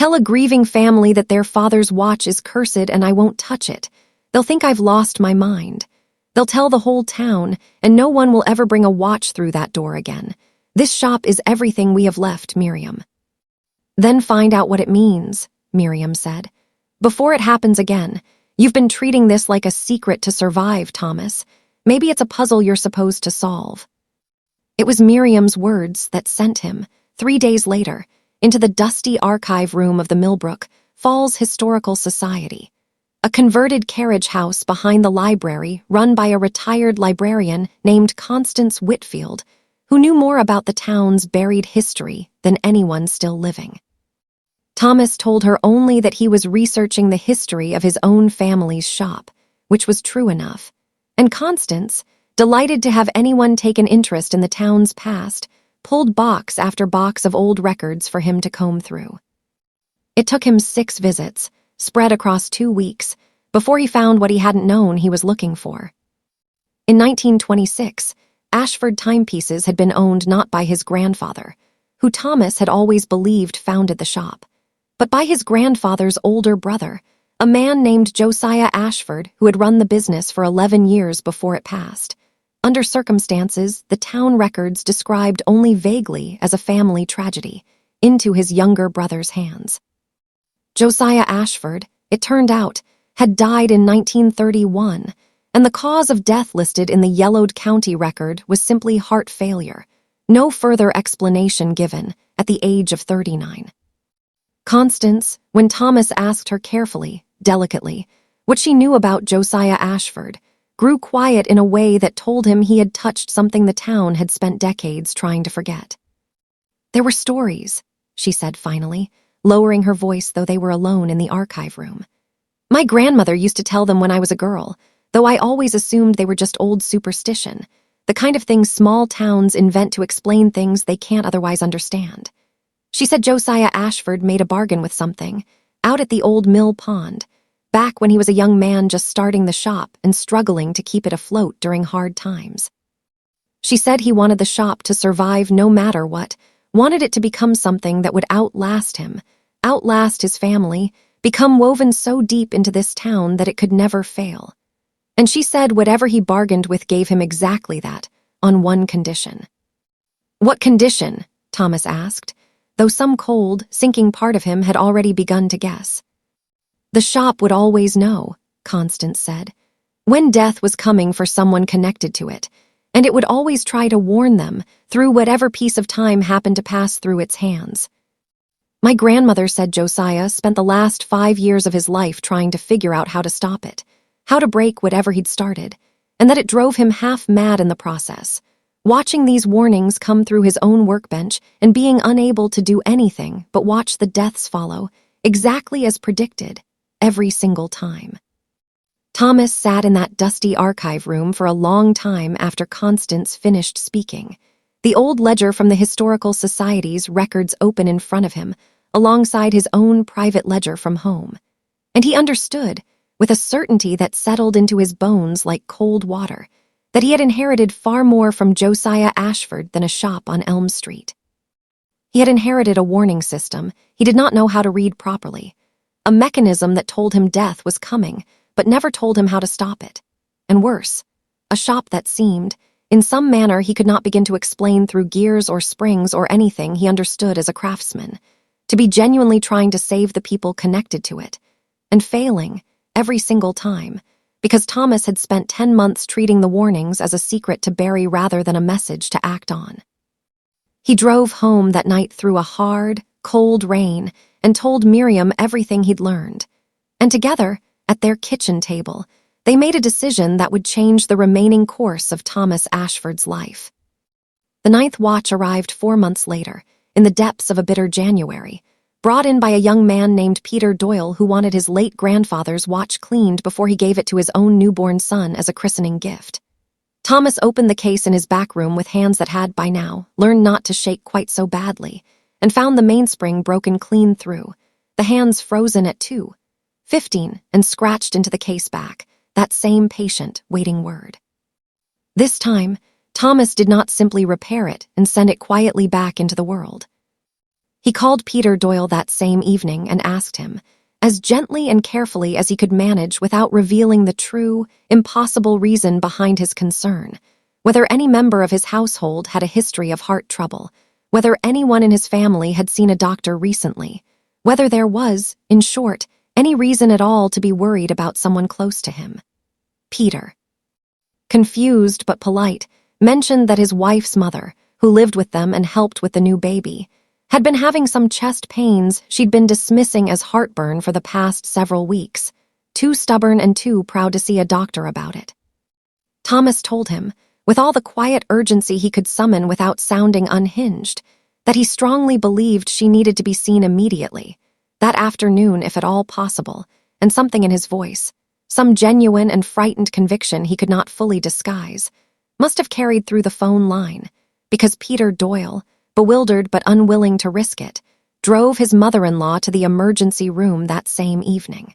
Tell a grieving family that their father's watch is cursed and I won't touch it. They'll think I've lost my mind. They'll tell the whole town, and no one will ever bring a watch through that door again. This shop is everything we have left, Miriam." "Then find out what it means," Miriam said. "Before it happens again. You've been treating this like a secret to survive, Thomas. Maybe it's a puzzle you're supposed to solve." It was Miriam's words that sent him, 3 days later, into the dusty archive room of the Millbrook Falls Historical Society, a converted carriage house behind the library run by a retired librarian named Constance Whitfield, who knew more about the town's buried history than anyone still living. Thomas told her only that he was researching the history of his own family's shop, which was true enough, and Constance, delighted to have anyone take an interest in the town's past, pulled box after box of old records for him to comb through. It took him 6 visits, spread across 2 weeks, before he found what he hadn't known he was looking for. In 1926, Ashford timepieces had been owned not by his grandfather, who Thomas had always believed founded the shop, but by his grandfather's older brother, a man named Josiah Ashford who had run the business for 11 years before it passed. Under circumstances the town records described only vaguely as a family tragedy, into his younger brother's hands. Josiah Ashford, it turned out, had died in 1931, and the cause of death listed in the yellowed county record was simply heart failure, no further explanation given, at the age of 39. Constance, when Thomas asked her carefully, delicately, what she knew about Josiah Ashford, grew quiet in a way that told him he had touched something the town had spent decades trying to forget. "There were stories," she said finally, lowering her voice though they were alone in the archive room. "My grandmother used to tell them when I was a girl, though I always assumed they were just old superstition, the kind of things small towns invent to explain things they can't otherwise understand. She said Josiah Ashford made a bargain with something, out at the old mill pond, back when he was a young man just starting the shop and struggling to keep it afloat during hard times. She said he wanted the shop to survive no matter what, wanted it to become something that would outlast him, outlast his family, become woven so deep into this town that it could never fail. And she said whatever he bargained with gave him exactly that, on one condition." "What condition?" Thomas asked, though some cold, sinking part of him had already begun to guess. "The shop would always know," Constance said, "when death was coming for someone connected to it, and it would always try to warn them through whatever piece of time happened to pass through its hands. My grandmother said Josiah spent the last 5 years of his life trying to figure out how to stop it, how to break whatever he'd started, and that it drove him half mad in the process, watching these warnings come through his own workbench and being unable to do anything but watch the deaths follow, exactly as predicted, every single time." Thomas sat in that dusty archive room for a long time after Constance finished speaking, the old ledger from the Historical Society's records open in front of him, alongside his own private ledger from home. And he understood, with a certainty that settled into his bones like cold water, that he had inherited far more from Josiah Ashford than a shop on Elm Street. He had inherited a warning system he did not know how to read properly, a mechanism that told him death was coming, but never told him how to stop it. And worse, a shop that seemed, in some manner he could not begin to explain through gears or springs or anything he understood as a craftsman, to be genuinely trying to save the people connected to it, and failing every single time, because Thomas had spent 10 months treating the warnings as a secret to bury rather than a message to act on. He drove home that night through a hard, cold rain and told Miriam everything he'd learned. And together, at their kitchen table, they made a decision that would change the remaining course of Thomas Ashford's life. The 9th watch arrived 4 months later, in the depths of a bitter January, brought in by a young man named Peter Doyle who wanted his late grandfather's watch cleaned before he gave it to his own newborn son as a christening gift. Thomas opened the case in his back room with hands that had, by now, learned not to shake quite so badly, and found the mainspring broken clean through, the hands frozen at 2:15 and scratched into the case back, that same patient, waiting word. This time, Thomas did not simply repair it and send it quietly back into the world. He called Peter Doyle that same evening and asked him, as gently and carefully as he could manage without revealing the true, impossible reason behind his concern, whether any member of his household had a history of heart trouble, whether anyone in his family had seen a doctor recently, whether there was, in short, any reason at all to be worried about someone close to him. Peter, confused but polite, mentioned that his wife's mother, who lived with them and helped with the new baby, had been having some chest pains she'd been dismissing as heartburn for the past several weeks, too stubborn and too proud to see a doctor about it. Thomas told him, with all the quiet urgency he could summon without sounding unhinged, that he strongly believed she needed to be seen immediately, that afternoon if at all possible, and something in his voice, some genuine and frightened conviction he could not fully disguise, must have carried through the phone line, because Peter Doyle, bewildered but unwilling to risk it, drove his mother-in-law to the emergency room that same evening.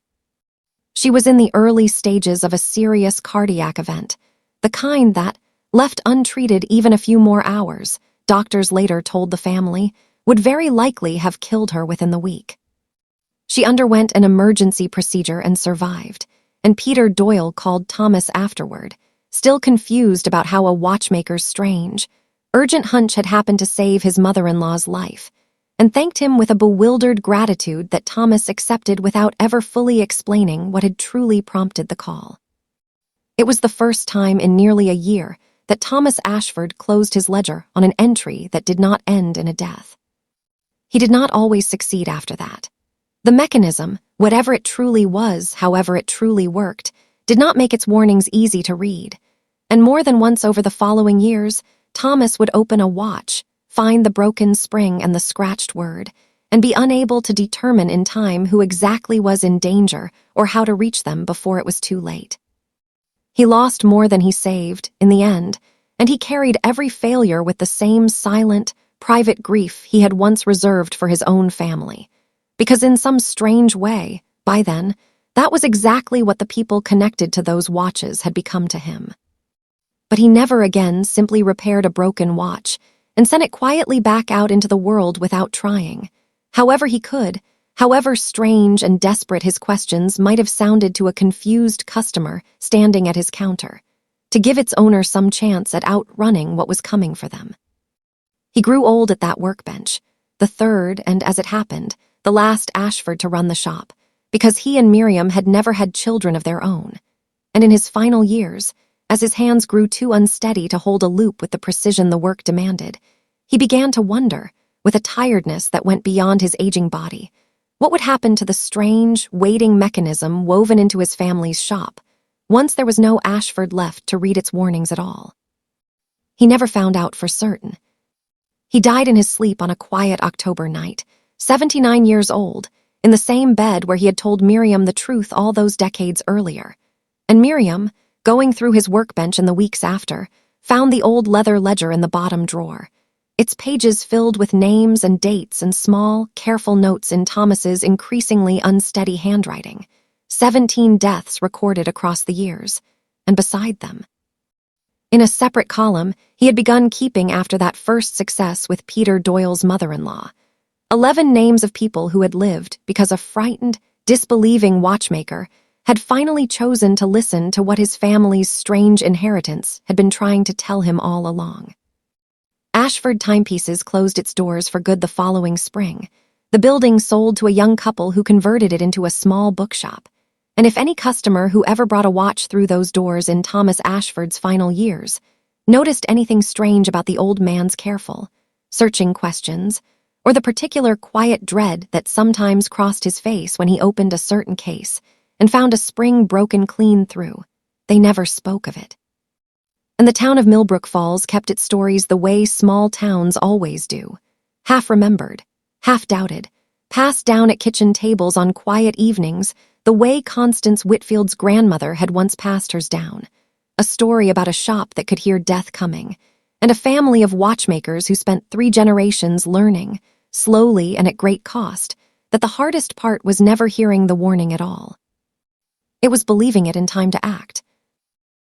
She was in the early stages of a serious cardiac event, the kind that, left untreated even a few more hours, doctors later told the family, would very likely have killed her within the week. She underwent an emergency procedure and survived, and Peter Doyle called Thomas afterward, still confused about how a watchmaker's strange, urgent hunch had happened to save his mother-in-law's life, and thanked him with a bewildered gratitude that Thomas accepted without ever fully explaining what had truly prompted the call. It was the first time in nearly a year that Thomas Ashford closed his ledger on an entry that did not end in a death. He did not always succeed after that. The mechanism, whatever it truly was, however it truly worked, did not make its warnings easy to read, and more than once over the following years, Thomas would open a watch, find the broken spring and the scratched word, and be unable to determine in time who exactly was in danger or how to reach them before it was too late. He lost more than he saved, in the end, and he carried every failure with the same silent, private grief he had once reserved for his own family, because in some strange way, by then, that was exactly what the people connected to those watches had become to him. But he never again simply repaired a broken watch and sent it quietly back out into the world without trying. However he could, however strange and desperate his questions might have sounded to a confused customer standing at his counter, to give its owner some chance at outrunning what was coming for them. He grew old at that workbench, the third and, as it happened, the last Ashford to run the shop, because he and Miriam had never had children of their own, and in his final years, as his hands grew too unsteady to hold a loop with the precision the work demanded, he began to wonder, with a tiredness that went beyond his aging body, what would happen to the strange, waiting mechanism woven into his family's shop, once there was no Ashford left to read its warnings at all. He never found out for certain. He died in his sleep on a quiet October night, 79 years old, in the same bed where he had told Miriam the truth all those decades earlier. And Miriam, going through his workbench in the weeks after, found the old leather ledger in the bottom drawer, its pages filled with names and dates and small, careful notes in Thomas's increasingly unsteady handwriting, 17 deaths recorded across the years, and beside them, in a separate column, he had begun keeping after that first success with Peter Doyle's mother-in-law, 11 names of people who had lived because a frightened, disbelieving watchmaker had finally chosen to listen to what his family's strange inheritance had been trying to tell him all along. Ashford Timepieces closed its doors for good the following spring. The building sold to a young couple who converted it into a small bookshop, and if any customer who ever brought a watch through those doors in Thomas Ashford's final years noticed anything strange about the old man's careful, searching questions, or the particular quiet dread that sometimes crossed his face when he opened a certain case and found a spring broken clean through, they never spoke of it. And the town of Millbrook Falls kept its stories the way small towns always do, half-remembered, half-doubted, passed down at kitchen tables on quiet evenings the way Constance Whitfield's grandmother had once passed hers down, a story about a shop that could hear death coming, and a family of watchmakers who spent 3 generations learning, slowly and at great cost, that the hardest part was never hearing the warning at all. It was believing it in time to act,